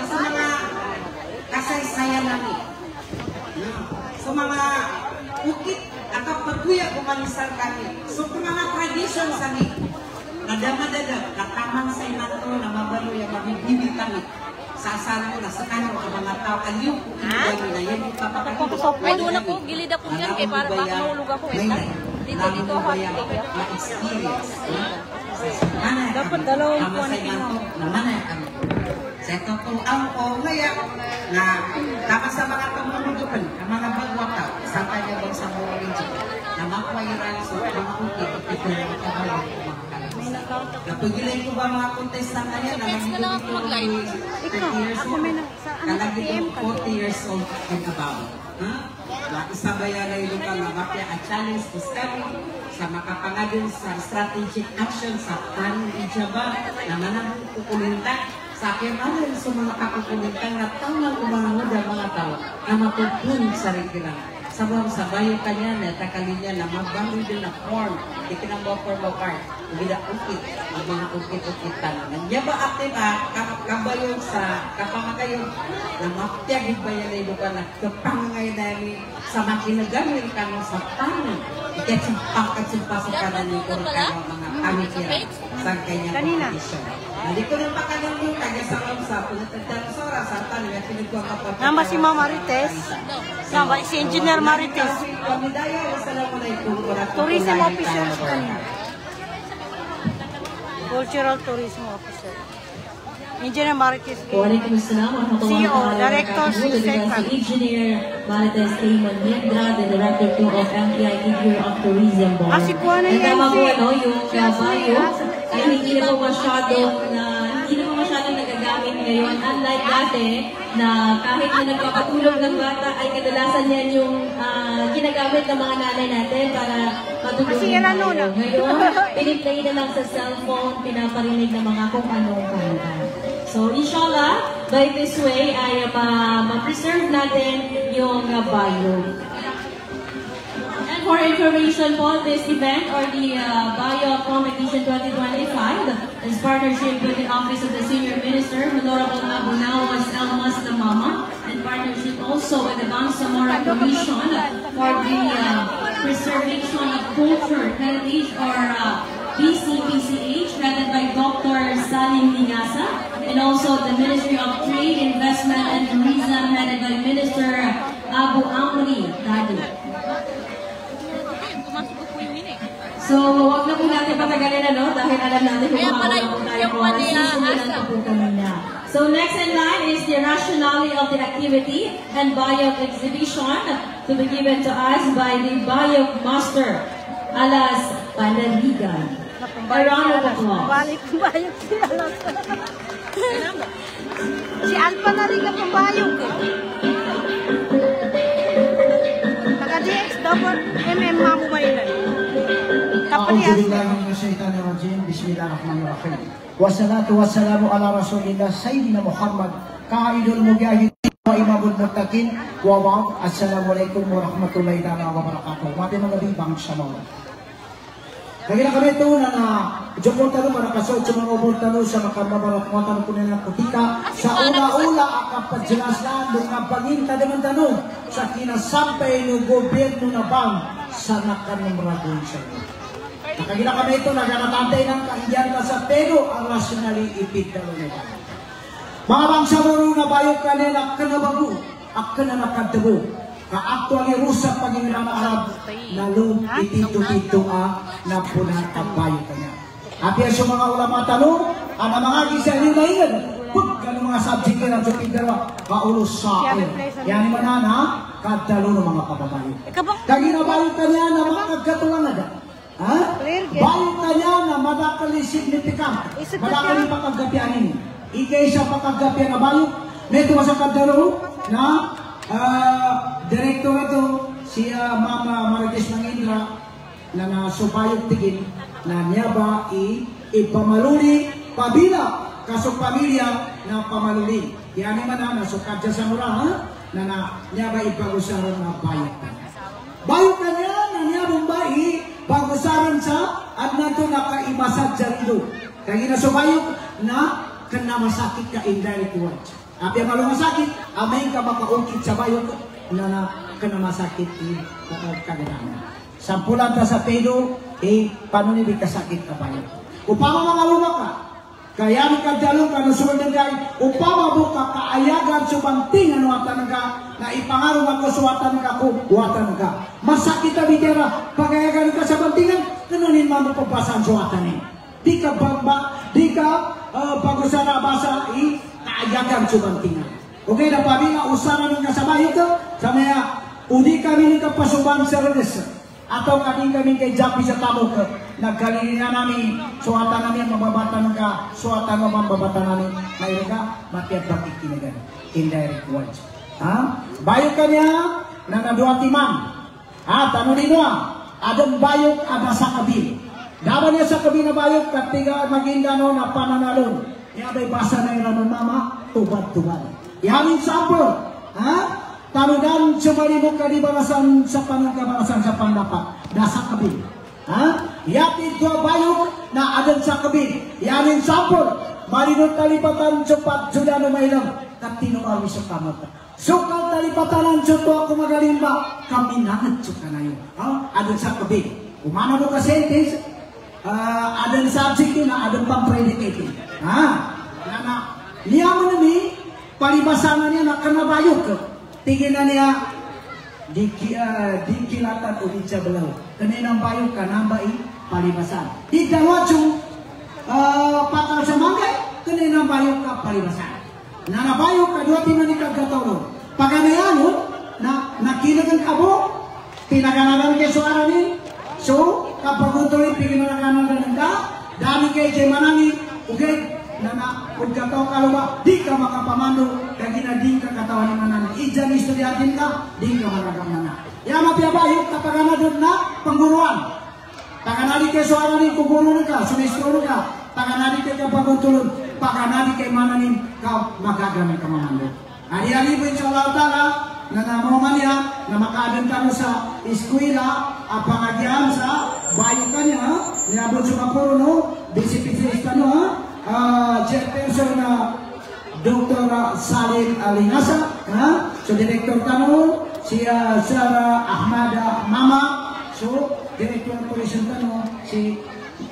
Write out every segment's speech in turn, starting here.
sa mga kasaysayan namin. Sa mga ukit at pagkuya kumalisan kami. So kung mga tradition sa amin, nadamadadag, natamang sa inato na mabalo yung mabibibig kami. Sasara mo na sa kano ang mga tao. Aliw ko, inigay na yan. Ay, doon ako, gilid ako dyan kay para makulog ako. Dito ako. Na-experience. Dapat dalawang po na namanay kami. Sa ito po ang ngayon na dapat sa mga kamuludukan, ang mga bagwata, sa kanya bang sa mga region, na makwayiran sa mga ukit, ito na makabalong mga napagilay ko ba mga contestant na yan na nagiging 30 years old? Kalagitong 40 years old and above. Isa ba yan na yung mapya at challenge to study sa makapangadin sa strategic action sa pan-ijaba na manang kukulinta sa akin alin sa mga kakukulinta na tangang umanganod ang mga tao na mapagpun sa rigilang. Sabang-sabayo kanya na takalinya na magbangon din na form. Itinang form of art. Hindi ukit. Ang mga ukit-ukitan. Nandiyan ba akit kabayon sa kapangagayon na mapyagid ba yan ay lupa na kapangay namin sa makinagamil ka sa tanong. Ikatsimpak sa kanan nito mga pamikiran sa kanyang competition. Hindi ko rin pakalang yung kanya sa punatagdang sa oras sa tanong at pinagkuha kapag nama si Ma'am Marites. Nama si Engineer Marites. Tourism officer kanina. Cultural Tourism Officer. Engineer Marites. CEO, Director Second. Engineer Marites Cayman Mindra, the Director 2 of MPI Bureau of Tourism Board. Asikuha na yan. Tama po yung kabayo ay hindi na po masyadong nagagamit ngayon. Unlike dati, na kahit na nagpapatulog ng bata ay kadalasan yan yung ginagamit ng mga nanay natin para matulog ng tayo. Ngayon, piniplay na lang sa cellphone, pinaparinig ng mga kung anong kanta. So, inshallah, by this way ay ma-preserve natin yung bio. And for information po, this event or the Bio Competition 2025 is partnership with the Office of the Senior Minister, Honorable Abu Nawas Elmas Mama, and partnership also with the Bangsamoro Commission for the Preservation of Culture, Heritage, or BCPCH, headed by Dr. Salim Ningasa, and also the Ministry of Trade, Investment, and Tourism, headed by Minister Abu Amri Dadu. So, wag na po natin patagalin dahil alam natin kung makakala po tayo po. Sisimulan na po kami na. So, next in line is the rationale of the activity and bio exhibition to be given to us by the bio master, Alas Panaligan. A round of applause. Balik si Alas. Si Alpa na rin na pambayog ko. Taga-DX dapat mamu ba yun? A'udzubillahiminasyaitanirrajim. Bismillahirrahmanirrahim. Wassalatu wassalamu ala Rasulillah Sayyidina Muhammad Qaidul Mujahidin wa imamul muttaqin wa ba'd. Assalamualaikum warahmatullahi wabarakatuh. Mati mga bibang sa mga. Kaya na kami ito na jokong tanong para kasod sa mga ubod tanong sa makababarat mga tanong kunin ng putika sa una-ula akapadjelaslan ng kapaginta naman tanong sa kinasampay ng gobyerno na bang sa nakanumragon sa iyo. Nakagina kami ito, naganatantay ng kahiyan ka sa pero ang rasyonali ipigdalo nila. Mga bangsamoro na bayok kanila kanabago, ak kananakadabo. Ka-actually rusak pagingin Arab na lum itito-tito na punan ang bayok kanya. At yan sa mga ulama tanong, ang mga gisay nila yun, pag mga subject yan ang pigdalo, kaulos sa akin. Yan naman na, kadalo ng mga kababayo. Kaginabayok kanya na mga kagkatulang na bayok kanya na madakali significant, madakali pakagapian ini. Ikay siya pakagapian na bayok, neto sa kadalo na direktor ito, si Mama Marites ng Indra, na nasubayok tigin, na niya ba ipamaluli, pabila, kasong pamilya na pamaluli. Yan naman na, nasukad sa mura, na niya ba ipagusaran na bayok ka. Bayok ka niya, na niya bumbayi, pagusaran sa, at nato nakaimasad sa rido. Kaya nasubayok na, kena masakit ka indirect words. Abi ang malong masakit, amay ka makaungkit sa bayo ko, na kena masakit di kaganaman. Sampulan ta sa pedo, paano ni di kasakit ka bayo? Upama mga luma ka, kaya ni kadalong ka nusunod ng gay, upama buka kaayagan subanting ano atan ka, na ipangarong ako suwatan ka ko, buwatan ka. Masakit na bidera, pagayagan ka sa bantingan, kanunin mo papasan suwatan eh. Di ka bago sa nabasa, kaayagan subantingan. Okay, na pabila, usara ng kasabayo ka, sa maya, udi kami ng kapasuban sa redes, atau kami kay Japi sa tamo ka, nagkalili na namin, suwatan namin, mababatan ka, suwatan mo mababatan namin, mayroon ka, matiyak bakit kinagan, indirect words. Bayok ka niya, na nadua timang, tanong nino, adong bayok, ada sa kabil. Daban niya sa kabil na bayok, katiga maginda no, na pananalon, yabay basa na yung mama, tubad-tubad. Yamin sample, tanudan sumalibok ka di balasan sa panangkabalasan sa pandapat, nasa kabil. Yatid dua bayok na adan sa kabil. Yamin sample, marinot talipatan cepat sudah numailang, katino awi sa kamata. Sukal talipatanan suto ako magalimba, kami nangat suka na yun. Adan sa kabil. Umana mo ka sentence, adan subject yun na adan pang predicated. Niya mo nami, palibasanan niya na kanabayok ka. Tingin na niya, dikilatan o di belau. Kaninang bayok ka, nambai, palibasan. Di dalawa yung pakal sa mangay, kaninang bayok ka, palibasan. Nanabayok ka, dua timan ni kagkatoro. Paganayan mo, nakilagan ka mo, pinaganagan kay suara ni, so, kapag utuloy, pinaganagan ka, dami kay jay manani, okay, kung kataw ka lupa, di ka makapamando, kagina di ka katawan ng manani. Ijan istoryatin ka, di ka maragamana. Yama piyabayok, kapag doon na, pangguruan. Taganali kay suara ni, kuguro ka, sumistoro ka, taganali kay kapag utulog, paganali kay mananin, ka magagamit ka mamando. Ari-ari po yung Allah Ta'ala, na namaman niya, na makadanta mo sa eskwela, apangagyan sa bayo ka niya, niabot sa kapuro, no? Bisi-pisista, no? Chairperson na Dr. Salim Alingasa, so Direktur Tanong, si Sarah Ahmada Mama, so Direktur Polisi Tanong, si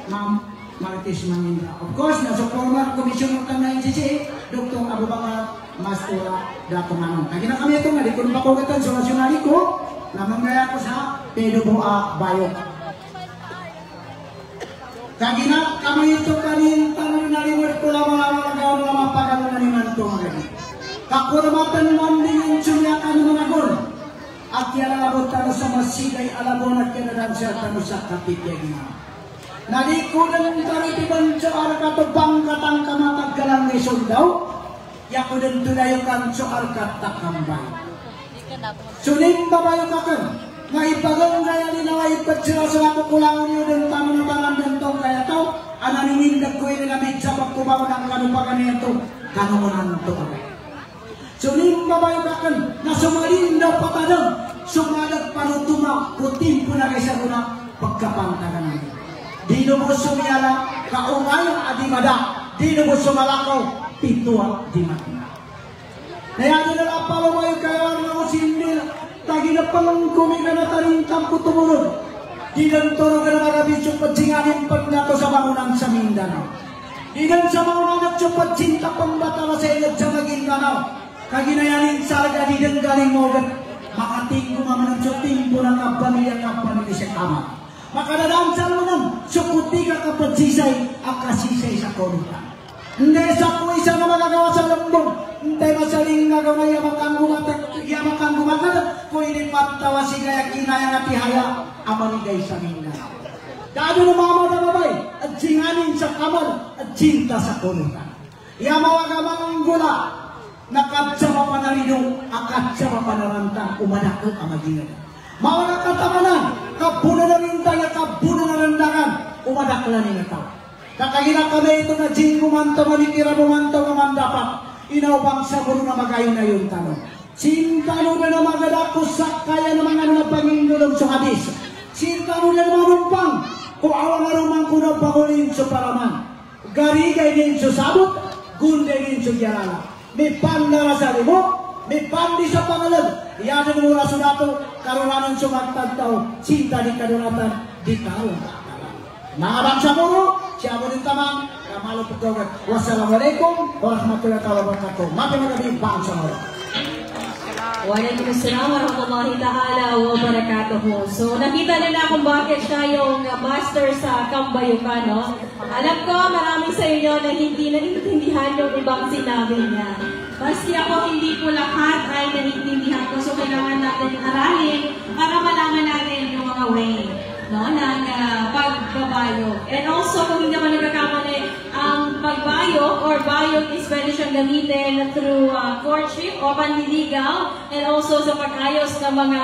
Ma'am Martis Manindra. Of course, nasa former Commissioner ng NCC, Dr. Abu Bakar Mastura Dato Manong. Kaya na kami ito nga, di ko napakugatan sa nasyonali ko, na manggaya ko sa PWA Bayok. Kagina kami itu kanin tanong nalimut ko lamang mga pagano na naman ito mga kakurmatan mandingin sumyakan mga gol at yan alabot tano sa masigay alabon at kinadan siya tano sa kapitya gina nadikulan taritiban sa arkatubang katang kamataggalang ni sundaw yakudan tunayokan sa arkatakambay sulim babayo kakan nga ipagang kaya nila ipat sila sa kukulangan niyo ng tama na parang bentong kaya to ananinindag ko yung nilamit sa pagkubaw ng kanupagan niya ito kanuunan ito so limba ba yung kakan na sumalindaw patadang sumalag panutuma puting po na kaysa muna pagkapantagan namin di mo sumiyala kaungay adimada di mo sumalakaw pituwa di matina kaya nila palo yung kaya na usindil tagi na palang kumina na taring kampo tumulod. Di dan turo ka na magabisyong pagsinganin pag nato sa bangunan sa Mindanao. Di dan sa bangunan at yung pagsinta pang batala sa ilad sa Maguindanao. Kaginayanin sarga di dan galing mo agad. Makating kumaman sa timpo ng kapamilya ng pamilya sa kama. Makadadaan sa lunang, sukuti ka kapagsisay, akasisay sa konutan. Hindi sa kung isa na magagawa sa lambong, hindi masaling nagawa na yamak ang gumagal, kung ilipat tawa si kaya kinaya nga tihaya, amaligay sa Mindanao. Dado na mga babay, at singanin sa kamal, at cinta sa konutan. Yamawa ka mga gula, nakatsama pa na rinong, akatsama pa na rantang, umanakot ang magingin. Mga katamanan, kapunan na rin tayo, kapunan na randangan, umadakla ni nataw. Kakagina kami ito na jing kumanto, manikira kumanto naman dapat. Inaubang sa kuno na magayon na yung tanong. Sintano na na magadakos sa kaya naman ano na pangingulong sa hadis. Sintano na naman rumpang, kung awang arumang kuno pangulin sa paraman. Garigay din sa sabot, gundenin sugyarana. May pandara sa limo, may pandi sa pangalan. Iyanin mo na sunato, karunanan sumagtagtaw, sinta di kadunatan, di tao. Mga bangsa mo, siya mo din tamang, kamalo po doon. Wassalamualaikum warahmatullahi wabarakatuh. Mapi magabi, bangsa mo. Waalaikumsalam warahmatullahi ta'ala wabarakatuh. So, nakita nila kung bakit siya yung master sa Kambayukan, no? Alam ko, maraming sa inyo na hindi naiintindihan yung ibang sinabi niya. Maski ako, hindi po lahat ay naiintindihan ko. So, kailangan natin aralin para malaman natin yung mga way, no, ng pagbabayo. And also, kung hindi naman nagkakamali, ang pagbayo or bayo is pwede siyang gamitin through courtship o panliligaw, and also sa pag-ayos ng mga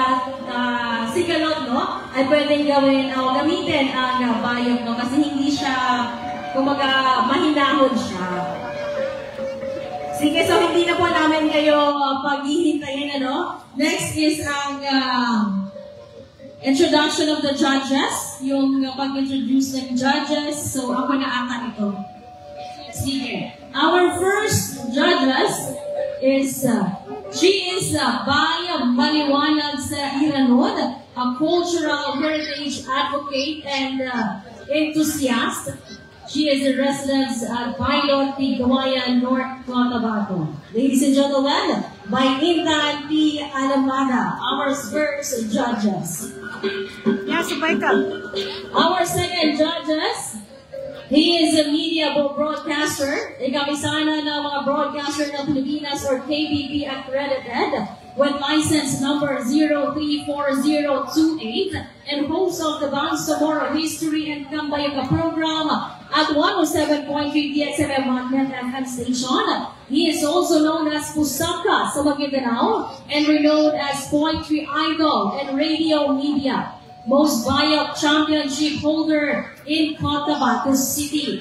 sigalot, no, ay pwedeng gawin o gamitin ang bayo, no, kasi hindi siya, kumaga, mahinahon siya. Sige, so hindi na po namin kayo paghihintayin, ano? Next is ang introduction of the judges, yung pag-introduce ng judges. So, ako na ata ito. Sige. Our first judges is, she is Baya Maliwanag sa Iranod, a cultural heritage advocate and enthusiast. She is a resident at Pilot Tigwayan, North Cotabato. Ladies and gentlemen, by Intan P. Alamada, our first judges. Our second judges, he is a media broadcaster, ikabisana ng mga broadcaster ng Pilipinas or KBP accredited with license number 034028 and host of the Bangsamoro History and Kambayuka program at 107.3 DXFM Magnet FM station. He is also known as Pusaka sa Maguindanao and renowned as Poetry Idol and Radio Media. Most Bayok Championship holder in Cotabato City.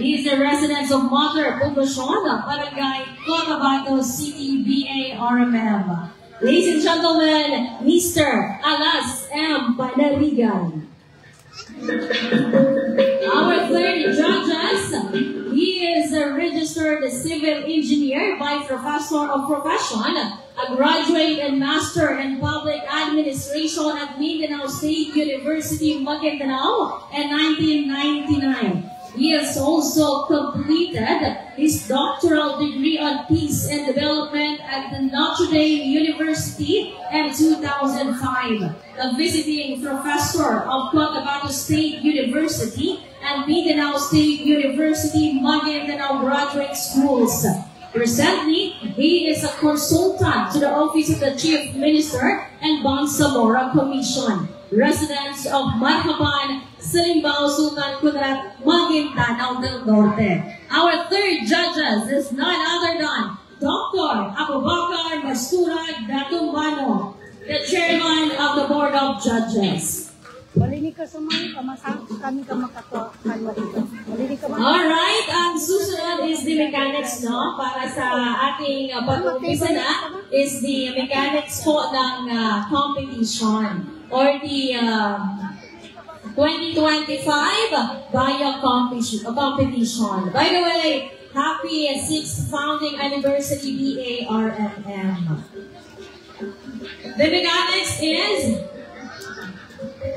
He is a resident of Mother Poblacion, Barangay Cotabato City, BA-RMM. Ladies and gentlemen, Mr. Alas M. Panarigan. Our third judges, he is a registered civil engineer by professor of profession, a graduate and master in public administration at Mindanao State University, Maguindanao in 1999. He has also completed his doctoral degree on peace and development at the Notre Dame University in 2005. A visiting professor of Cotabato State University and Mindanao State University, Maguindanao Graduate Schools. Presently, he is a consultant to the Office of the Chief Minister and Bangsamoro Commission. Residents of Marhaban, Salimbao, Sultan Kudarat, Maguindanao del Norte. Our third judges is none other than Dr. Abubakar Mastura Datumbano, the chairman of the Board of Judges. Alright, ang susunod is the mechanics, no? Para sa ating pag-umpisa na is the mechanics po ng competition or the 2025 Bayo competition. By the way, happy 6th founding anniversary BA-RMM. The mechanics is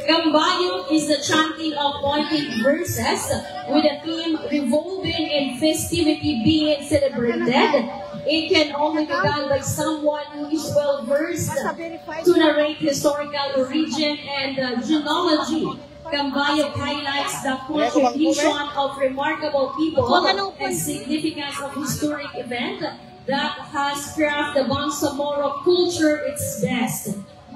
Kambayok is the chanting of poetic verses with a theme revolving in festivity being celebrated. It can only be done by someone who is well versed to narrate historical origin and genealogy. Kambayok highlights the contribution of remarkable people and significance of historic event that has crafted the Bangsamoro culture its best.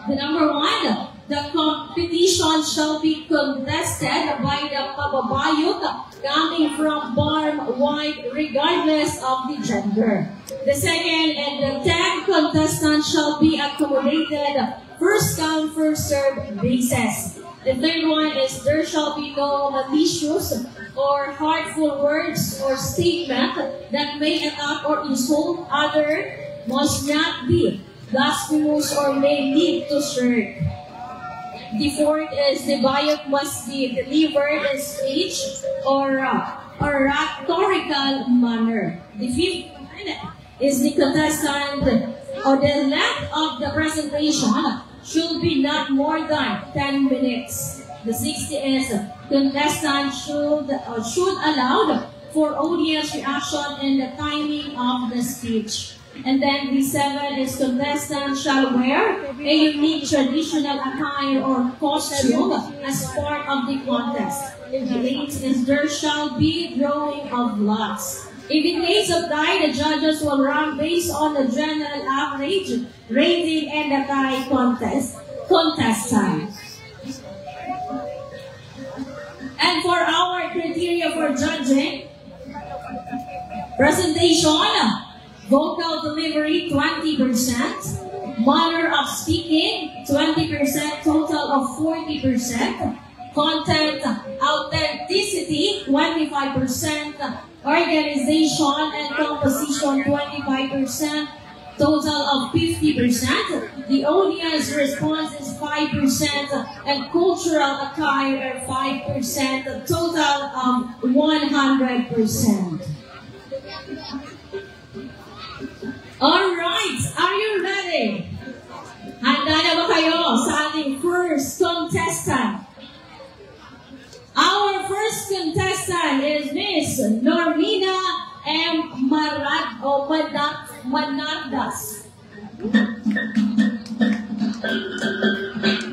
The number one, the competition shall be contested by the kababayok coming from farm wide regardless of the gender. The second and the 10 contestants shall be accommodated first come, first served basis. The third one is there shall be no malicious or hurtful words or statement that may attack or insult other, must not be blasphemous or may lead to shirk. The fourth is the bayok must be delivered in speech or oratorical manner. The fifth one is the contestant, or the length of the presentation should be not more than 10 minutes. The 60 is contestant should allow for audience reaction and the timing of the speech. And then the 7 is contestant shall wear a unique traditional attire or costume as part of the contest. The 8 is there shall be drawing of lots. In the case of tie, the judges will rank based on the general average rating and the tie contestant. And for our criteria for judging, presentation, vocal delivery 20%, manner of speaking 20%, total of 40%, content authenticity 25%, organization and composition 25%, total of 50%, the audience response is 5%, and cultural attire 5%, a total of 100%. Alright, are you ready? Handa na ba kayo sa ating first contestant? Our first contestant is Miss Normina M. Manardas.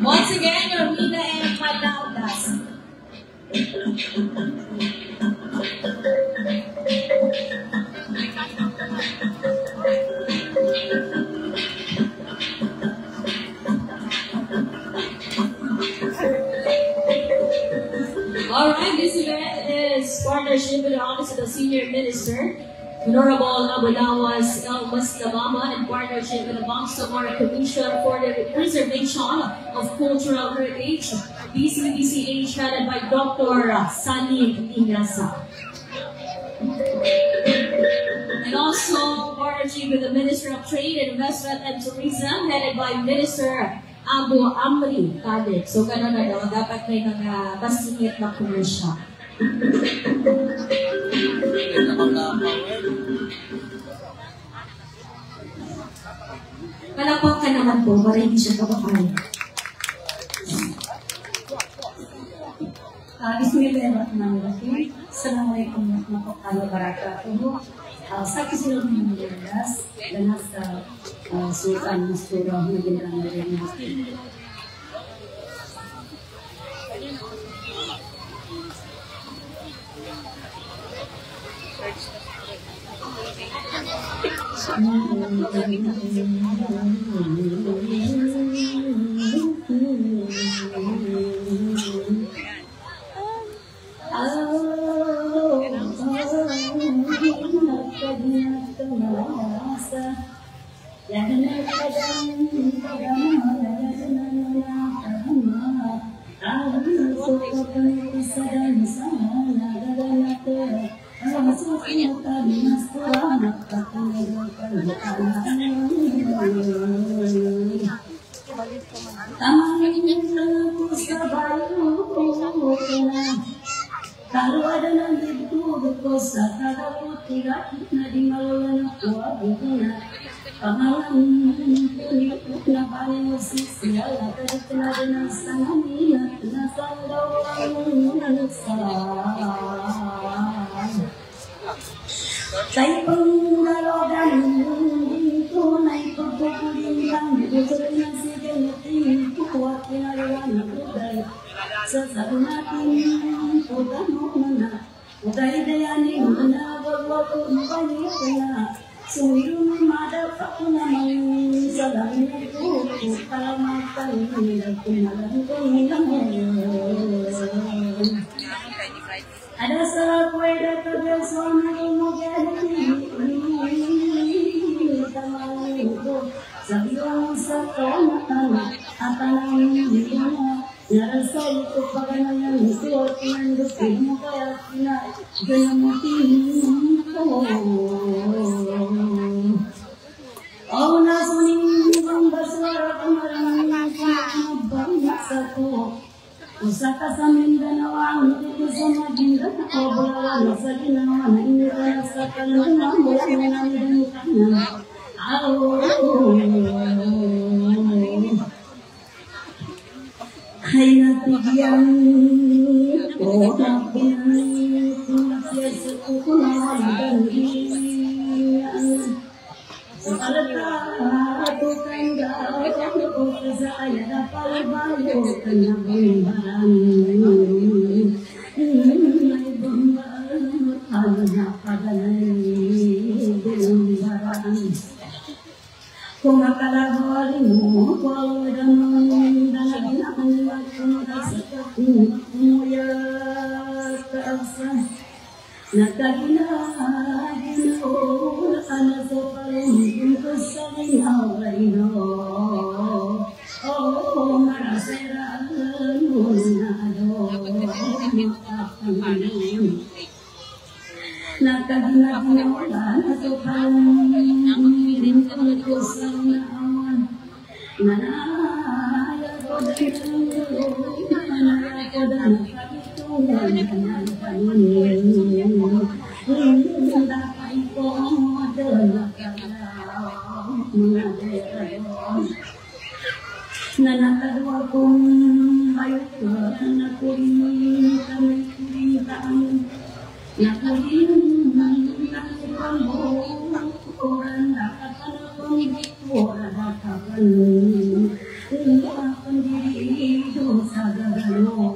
Once again, Normina M. Manardas. Alright, this event is partnership with the Office of the Senior Minister, Honorable Abulawas El Mastabama, in partnership with the Bangsamoro Commission for the Preservation of Cultural Heritage, BCBCH, headed by Dr. Sunny Ingrasa. And also partnership with the Minister of Trade, Investment and Tourism, headed by Minister Abu Amri Khalid. So gano'n na daw, dapat may mga basingit na commercial. Palakpak ka naman po, para hindi siya kapakain. Bismillahirrahmanirrahim. Assalamualaikum warahmatullahi wabarakatuh. Sa kisilog ng Malinas, lanas sa Sultan Masturah na ginang Malinas. Kalau ada nanti itu berkosa, kalau tidak nanti maluan aku abuna. Pamalan itu nak musik segala kerana dengan sangat nasal doang nasal. Saya pengaruhan itu naik perbukitan, bukan nasi kemudian kuat pengaruhan budaya. Sesadunatin putamu mana, budaya dayani mana berwaktu banyak. Sumiru mada pakuna mang salam itu kalamatan kunalan ada salah kue dapat bersama mungkin tamang itu sebelum sekolah akan dimana narasa itu pagana itu menduk muka na Oh nasuning bang bersuara kemarin bangsa ko usaka sa Mindanao ang sama dinda obrolan sa ginawa na inirasakan ng mga nangyayari. Ay natigyan ko na pinag-iasa ko na magandang sa kalata kanda ko sa aya na palabayo ka na bumbaran may bumbaran ano na pagalay bumbaran kung akalabali mo kung ganun dalaginakan kung kasakat umuyat kaasa nakaginahin ko na sa palengin ko sa ginaway no marasiraan mo na nakaginahin na sa palengin ko sa naawan nanaya ko dahil nanaya ko dahil nanakadwa kong bayot ko nakuling kami kulintaan nakuling nakulang orang nakakanakong orang nakakan akan diri dosa gagalo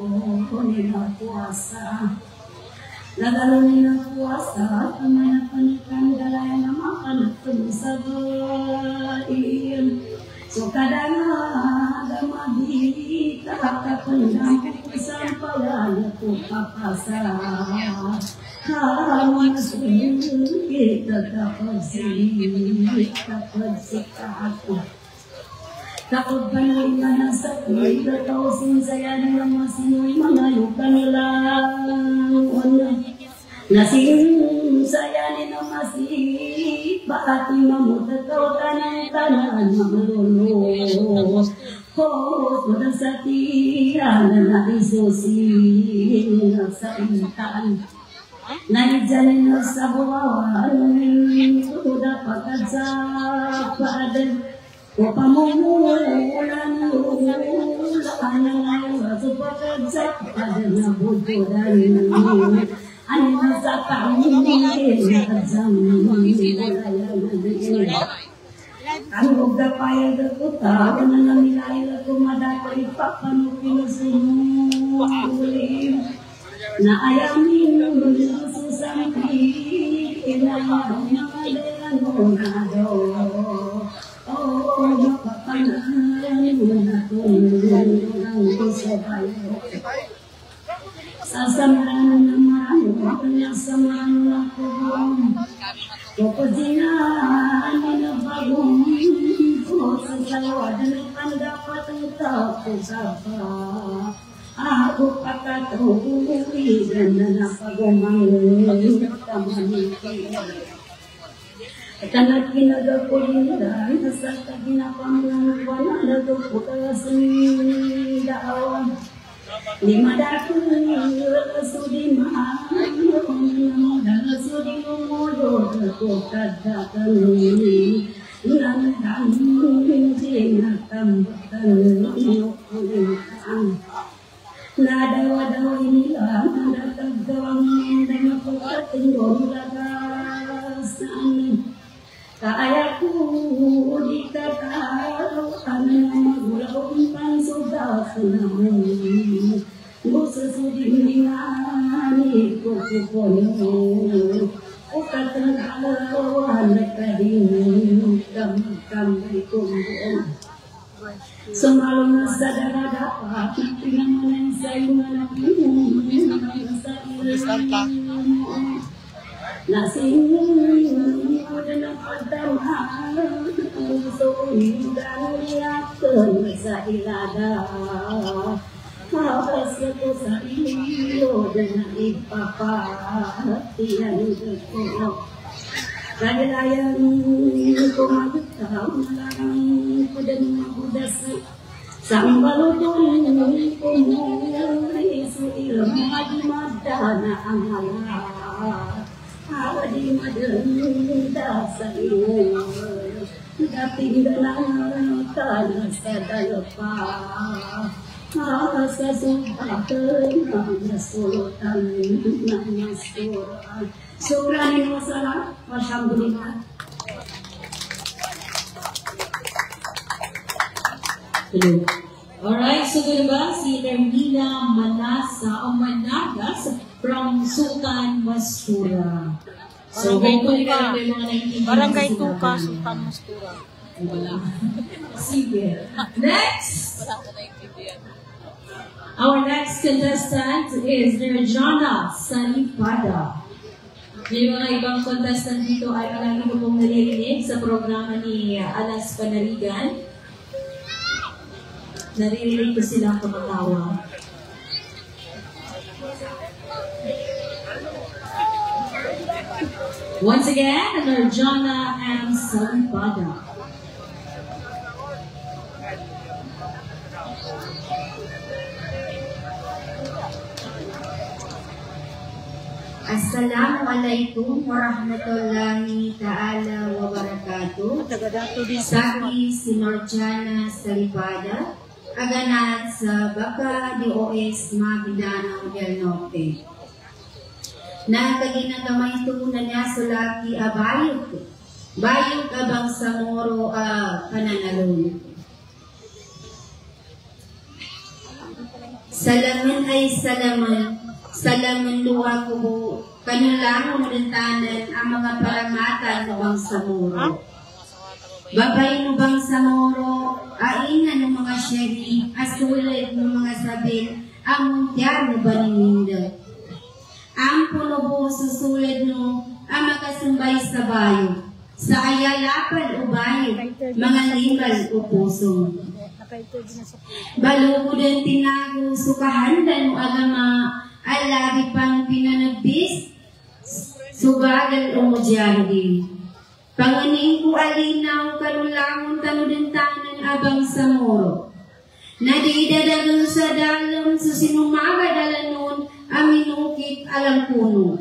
nila puasa gagalo nila puasa kamanakan galay na makanatong sa bain so kadang gamagita kapandang kusang pala ko kapasa halang kita kapag sikako takot panay manasat may tatawsin saya ng masinoy manayukan lang nasin saya ni na masih bakati mamutakaw tanang tanan mamalolo sudah satihan na isusin sa intaan naijanin na sa buwawan sudah pagkadsapadan Upamumulan anang supaya pada nabudan ano sa pamilya ang gapay ko ta na nilay ko madatoy papanupin sumuli na ayamin susang kinayang mga nado Sasamaran naman sasamaran ako kapagzinaan na bagong sa salawadan ang dapat ang tako sa ako pakatuwigan na napagumangin Tanat kinagapulinda, nasa ginapamlang wala na daw lima datu sudi mahal sudi umudo kadakan nang nadawa inilah nadatagawang dan pagkatinggon lagasan kaya ko di kataw ang magulong pansuda sa naman gusto sudin ningani ko kukunin o katangalawan na kading kamay ko buong sumalong na sa daradapat pinamanan sa mga nakinunin sa ilang nasing ko na ng pagdamhan gusto hindan niya sa ilaga habas ko sa iyo na ipapatiyan ko kanilayan ko magtaw na lang ko din mabudas Sambalutun kumuli suil madana angala awadi madenda sayu dating dalang tanah sadalpa asa sumpatan nasutan nasuran syukrani wassalam walhamdulillah. Hello. Alright, so good ba si Ermina Manasa o Managas from Sultan Mastura. So, ganito na yung mga naiintindihan. Barangay Tuka, Sultan Mastura. Wala. Sige. Next! Our next contestant is Nerjana Salipada. May mga ibang contestant dito ay palagi ko pong naririnig sa programa ni Alas Panarigan. Naririnig ko silang kumatawa. Once again, Nerjana M. Salipada. Assalamualaikum warahmatullahi ta'ala wabarakatuh. Saki si Nerjana Salipada, aganat sa Baka DOS Maguindanao del Norte. Nakaginagkamay ito na niya sulaki abayok. Bayok abang sa moro pananalun. Salamin ay salaman. Salamin luwa ko kanulangon rintanan ang mga paramatan ng Bangsamoro. Babay ng Bangsamoro, ainan ng mga syari, asulit ng mga sabin, ang muntyar na banininda. Ang puno susulid no, ang makasumbay sa bayo, sa ayalapan o bayo, mga limal o pusong. Balugod ang tinago, sukahandan mo agama, alagi pang pinanagbis, subagal o mujahidin. Panganing ko alinaw, kanulangon tanudintanan abang sa moro. Nadidadagang sa dalom, susinumaga dalanon, aminukit alam puno.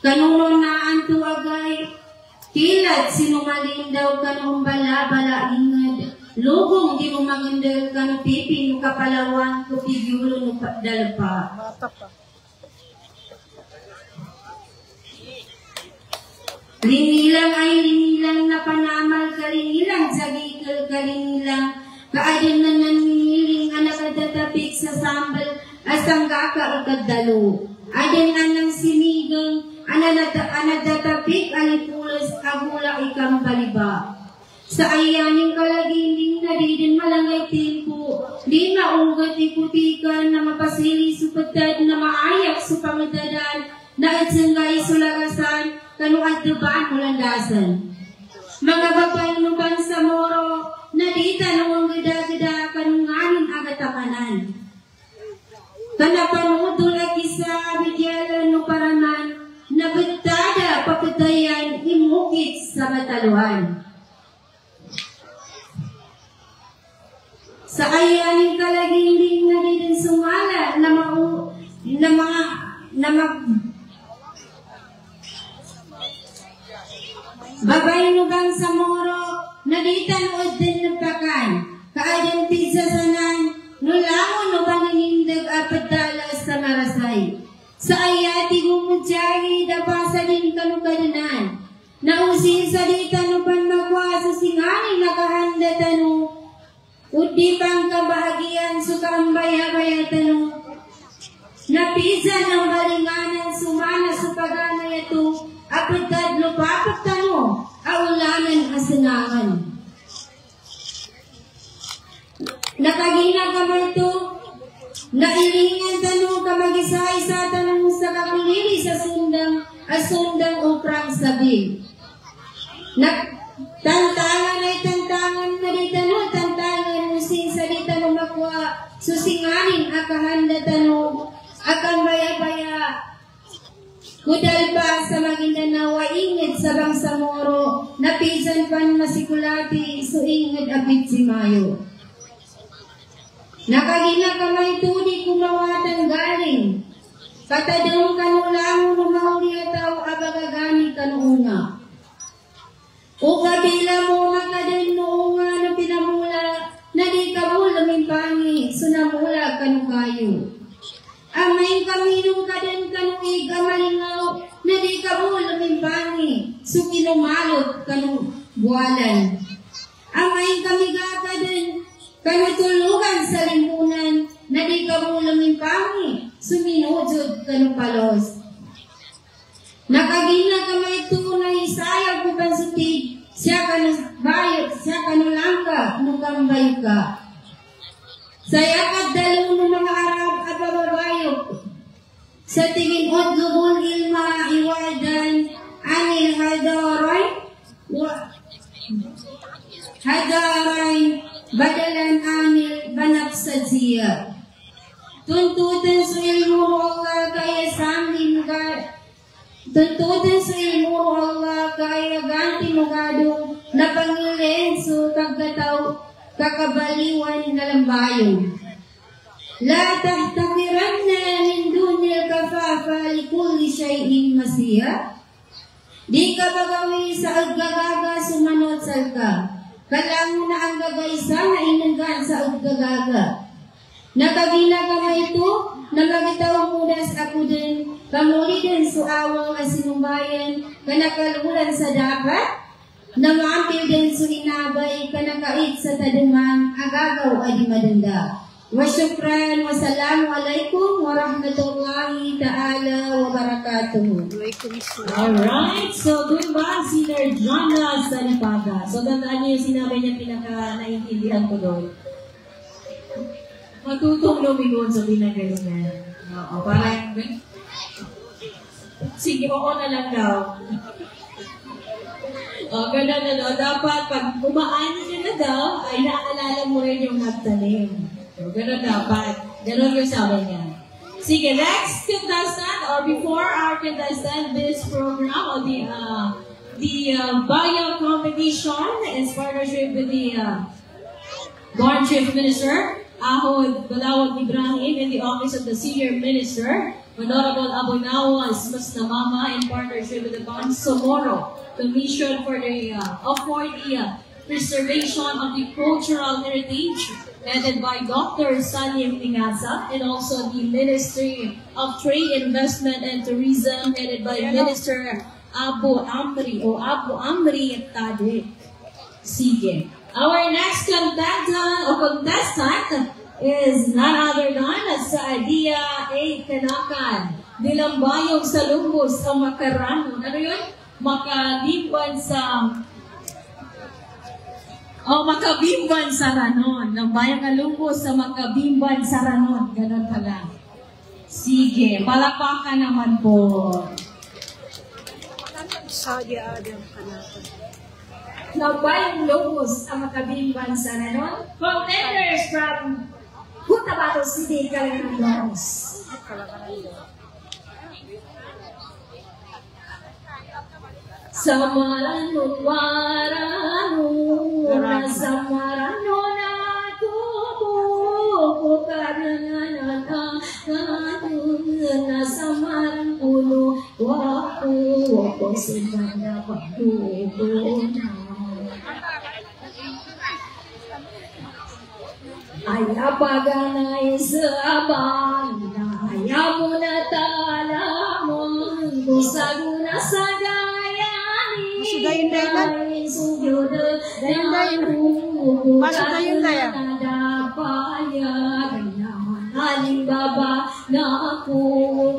Kanuno na ang tuwagay, kilat sinumalin daw kanong bala-bala ingad. Lugong di mo magandal ka no pipin kapalawan ko pigulo no dalpa. Linilang ay linilang na panamal kalinilang sagikal kalinilang kaadin na naniniling anak adatapik sa sambal asang kaka ikadalo. Adin anang sinigang anadatapik alipulas agula ikang baliba. Sa ayaning kalaginding na di din malangay timpo, di na ugat iputikan na mapasili supatad na maayak sa pangadadan na atsangay sulagasan kanu at dubaan mulandasan. Mga babae ng Bangsamoro na di tanong gada-gada kanunganin agatamanan. Kanapanood lagi sa abidyalan no paraman na betada papatayan imukit sa mataluhan. Sa ayaning kalaginding na din sumala na babay no Bangsamoro na di tanood din nagpakan kaadang tisasanan no langon no paninindag apadala sa marasay. Sa ayati gumudyahi dabasa din kanukadanan na usin sa di tanupan magwa sa singaning nakahanda tanu udi pang kabahagian sukang baya-baya tanong. Napisa ng balinganan sumana sa pagana ito apatad lupapat tanong aulanan asenangan. Nakagina ka ba ito? Nailingan tanong kamagisay sa tanong sa kakulili sa sundang uprang sabi. Tantangan ay tantangan na di tanong, tantangan musin sa di tanong makwa, susinganin akahanda tanong, akang baya-baya. Kudal pa sa Maguindanao, ingid sa Bangsamoro, napisan pan masikulati, so ingid apit si Mayo. Nakagina kamay tudi kumawatan galing. Katadong kanulang lumauli ataw abagagani kanunga. O kabila mo makadin noonga na pinamula na di kabul lamimpangi sunamula kanukayo. Amay kaminong kadin kanuig amalingaw na di kabul lamimpangi sukinumalot kanubualan. Amay kamigaka din kanutulugan sa limbunan na di kabul lamimpangi suminujod kanupalos. Nakagina kamay tunay sayag ko pansutid siya kanubayot, siya kanulangka nukambayo ka. Sayakad dalo ng mga Arab at bababayot sa tingin od lubon ilma iwadan anil hadaray badalan anil banap sa ziya. Tuntutan sa ilmu Allah kaya samlim ka. Tuntutan sa ilmu Allah kaya ganti mo gadong na pangilin so kagkataw kakabaliwan na lambayon. La tahtakiranna min dunil kafafa likulli syai'in masiya. Di ka bagawi sa agagaga sumanot salka. Kalang na ang gagaysa na inanggan sa agagaga. Nakagina kamay ito, nagagitaw mudas ako din, kamuli din suawang asinumbayan, kanakalulan sa dapat, namampil din suinabay, kanakait sa taduman, agagaw adi madanda. Wasyukran, wassalamualaikum warahmatullahi ta'ala wabarakatuh. Alright, so doon ba si Nerjana Salipaga? So tandaan niyo yung sinabi niya pinaka-naintindihan ko doon. Matutong lumingon sa pinagalingan. Oo, parang sige, oo na lang daw. O, gano'n na, dapat pag umaan ka na daw, ay naalala mo rin yung nagtanim. O, gano'n dapat. Gano'n yung sabi niya. Sige, next contestant, or before our contestant, this program, or the bio competition is partnership with the Born Chief Minister, Ahod Balawag Ibrahim, in the Office of the Senior Minister, Honorable Abonawa Mastamama, in partnership with the Bangsamoro Commission for the preservation of the cultural heritage, headed by Dr. Salim Tingasa, and also the Ministry of Trade, Investment, and Tourism, headed by Minister Abu Amri Tade. Sige. Our next contestant is none other than Saadia A. Kanakan. Nilambayog sa Lumbos ang Makaranon. Ano yun? Makabimban sa Ranon. Lambayog ang Lumbos sa Makabimban sa Ranon. Ganun pala. Sige, palapakan naman po. Saadia Adam Kanakan. Lambayog Lumbos ang Makabimban sa Ranon. Contenders from Cotabato City, Calangos. Samaranun waranun samaranun aku karena na samaran ulo waku sendana paduna. Ayapaganay sa abana, ayamu na talamon, kusaguna sa gayani, ay sugod dayan Masudayin daya. Nadapaya, ganyaman halimbawa na ako,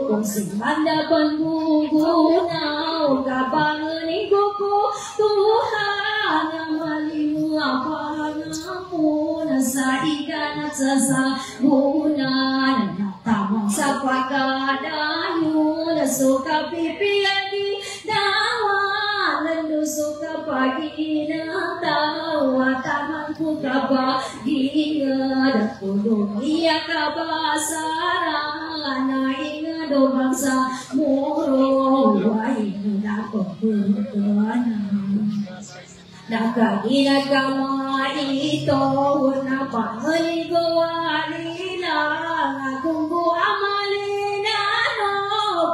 kung simanda pangguguna, o kapanganin ko Tuhan ang malimuapang ako na sa ikan at sasabunan na tamang sa pagkadayo na suka pipiyagi dawa nanusok na paginatawa tamang ko kapag-ingad at tulong iya kabasaran na ingadobang sa muro ay nakapagpunan. Nakaginag ka mga ito na pangaligawa akong buamalina no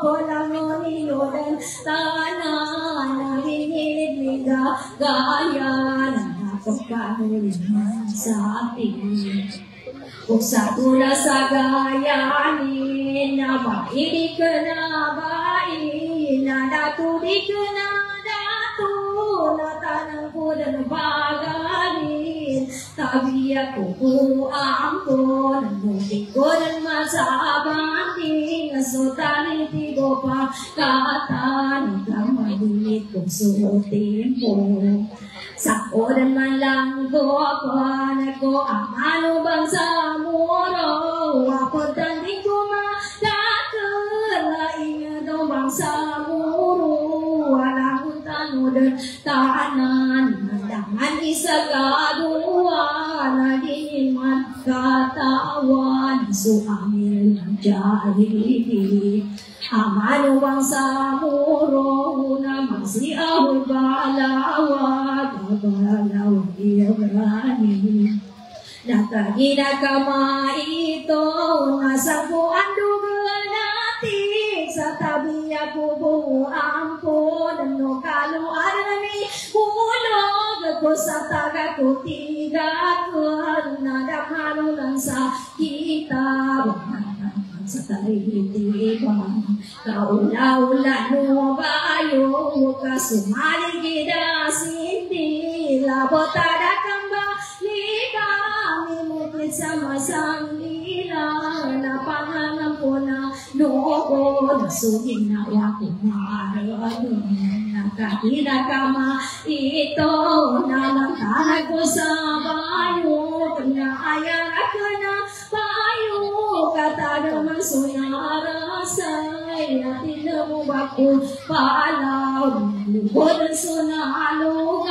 polang nonilodan tanan na hiniliga gaya na pagkanuliman sa atin. Kung sa tula sa gayanin na maibig ka na bain na datulig ka na datu na tanang ko na bagarin tabi ako kuang ko nanugig ko ng masabanting asutan itigo pa katan ang magulit kong suotin mo. Sako naman lang ko ako ang ano bang sa muro ako tanding ko makakalain daw bang sa muro walang tanod tanan dangan isagaduan na di man katawan suamil ng jahili amano bang sa muro na masiahul balawag balawag iyagani nakagina kama ito nasabuan duga natin sa tabi ako buang po no kaluan nami hulog ko sa taga ko tiga ko nadamano lang sa kita sa tarihiti ba kaula-ula no bayo ka sumali gida sindi labotada kang ba lika mimukit sa masang nila na pangalan ko na noon nasugin na ako maaaring nakahina kama ito na langkahan ko sa bayo pinaayan ako na bayo katanaman sunara say atin mo ba ko paalaw lubod ang sunalo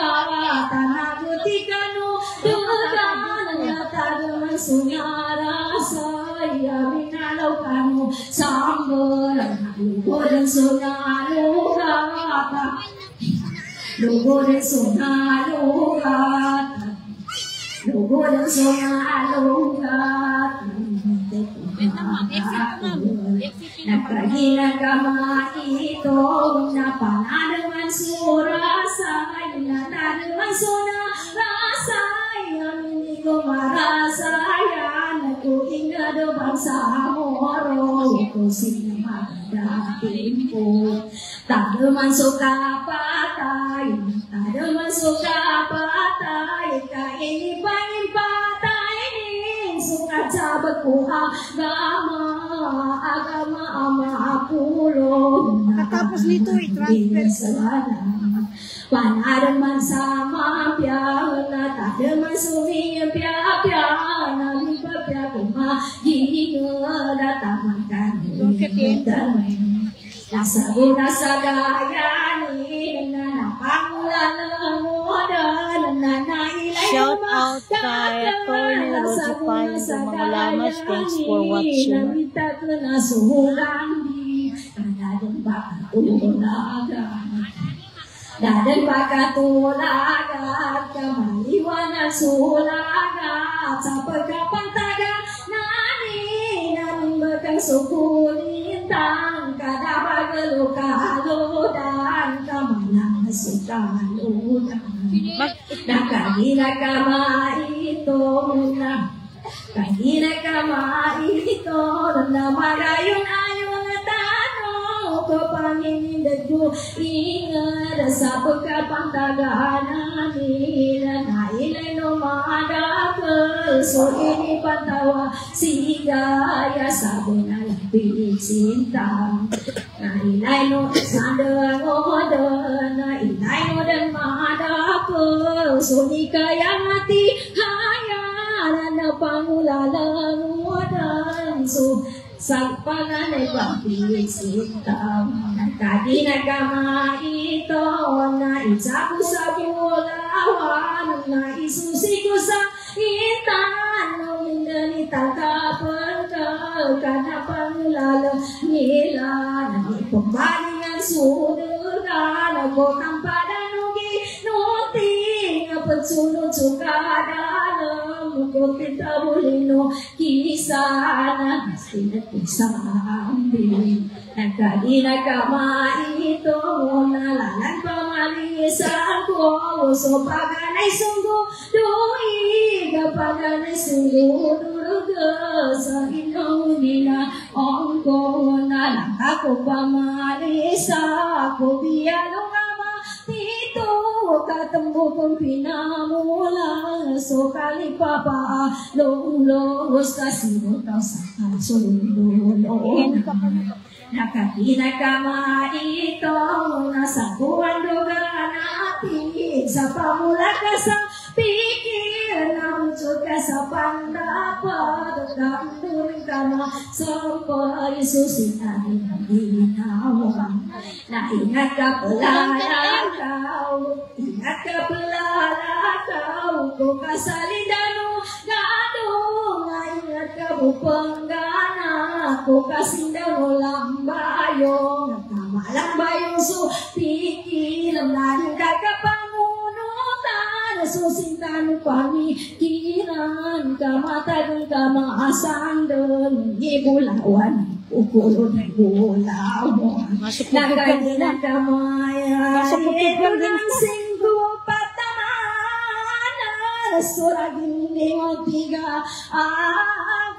tanaguti ka no dugan katanaman sunara say minalaw ka no sambal lubod ang sunalo lubod ang sunalo lubod ang sunalo nakahina kama ito na pananaman surasay natanaman surasay hindi ko marasayan ako ingado bang sa moro ko sinamadating po tanaman suka patay tanaman suka patay kainipain patay sukat sa bagkuha agama ama pulo Katapos nito i-transfer panaran man sa mapya na tadaman sumiya pya na lipapya kumaginga na taman kani nasa una sa gayani na napangulan mo na nailay Shout out kay Atty. Rosie Pine sa mga lamas. Thanks for watching. Dadan pakatulaga kamaliwan sulaga sa pagkapantaga nani bakang sukulintang kada pagalukaludan kamalang sukaludan nakahina kama ito na kahina kama ito na magayon-ayon tanong ko panginindag ko ingat sa pagkapantagahan nila na ilay lumadakal so ini patawa sigaya sabi na lapit sinta na ilay no sandang odan na ilay no dan madakal so di kaya ngati hayaran na pangulalang odan so sa panganay pagpilit sinta nakahina kama ito na isa ko sa bulawan na isusi ko sa itan no minanita kapag kana panglala nila na ipabali ang sunugan ako kang padanugi nuting pagsunod sukada ko pitabulino kisana sinapisambil nagkadina ka maito nalalan pamalisan ko so paganay sunggo dui kapaganay sunggo duruga sa inuna ongko nalang ako pamalisa ako biyalo Tito, katembo kong pinamula So kalipapa, longlos Kasimutaw sa kasululong Nakatina kama ito Nasa buwan lugar natin Sa pamula ka sa pikir Namutsod ka sa pandapat Damdurin ka na sa paisusin Namin ang inawan Naingat ka pala lakaw Ingat ka pala lakaw Kung kasalindano gano Naingat ka bupanggana Kung kasindano lambayong Nagkamalang bayong so pikilam Nanin ka kapangunutan Susintano pamikiran Kamatagang kamaasandan Ibulawan Ukulod na ibulawan Nagkagina kamaya Ibang singgo patamanan Suragin lingog tiga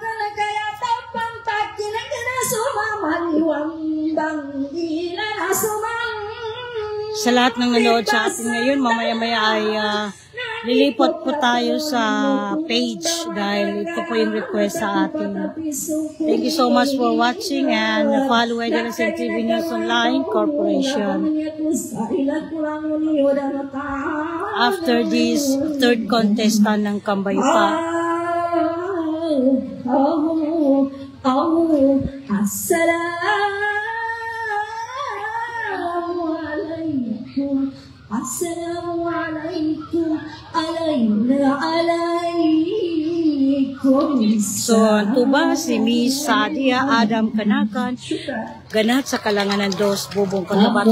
Kalagaya tapang pagkinang na sumamaliwang Bandila na sumang Sa lahat ng nanood sa atin ngayon, mamaya-maya ay lilipot po tayo sa page dahil ito po yung request sa atin. Thank you so much for watching and follow Idolasan TV News Online Corporation. After this third contestant ng Kambayupa. Assalamualaikum alaikum. So, ang tuba si Miss Sadia Adam Kanakan, ganat sa kalangan ng dos bubong katabat.